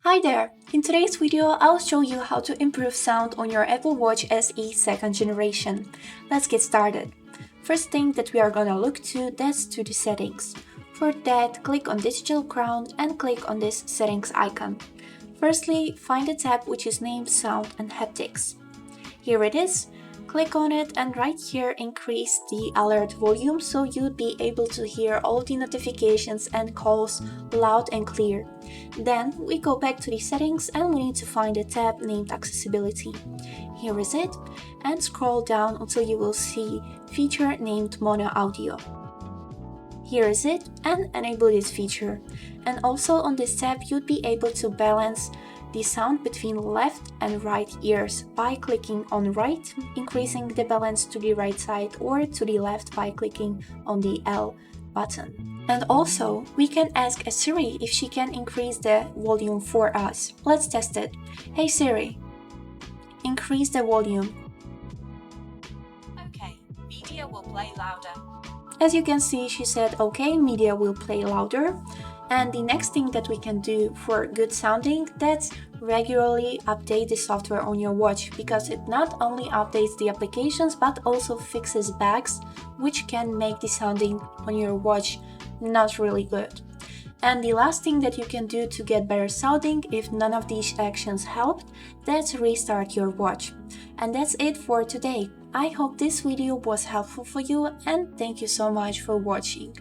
Hi there! In today's video, I'll show you how to improve sound on your Apple Watch SE 2nd generation. Let's get started. First thing that we are gonna look to, that's to the settings. For that, click on Digital Crown and click on this settings icon. Firstly, find the tab which is named Sound and Haptics. Here it is. Click on it and right here increase the alert volume so you'd be able to hear all the notifications and calls loud and clear. Then we go back to the settings and we need to find a tab named Accessibility. Here is it, and scroll down until you will see feature named Mono Audio. Here is it, and enable this feature. And also on this tab you'd be able to balance the sound between left and right ears by clicking on right, increasing the balance to the right side, or to the left by clicking on the L button. And also, we can ask a Siri if she can increase the volume for us. Let's test it. Hey Siri, increase the volume. Okay, media will play louder. As you can see, she said, okay, media will play louder. And the next thing that we can do for good sounding, that's regularly update the software on your watch, because it not only updates the applications but also fixes bugs which can make the sounding on your watch not really good. And the last thing that you can do to get better sounding, if none of these actions helped, that's restart your watch. And that's it for today. I hope this video was helpful for you and thank you so much for watching.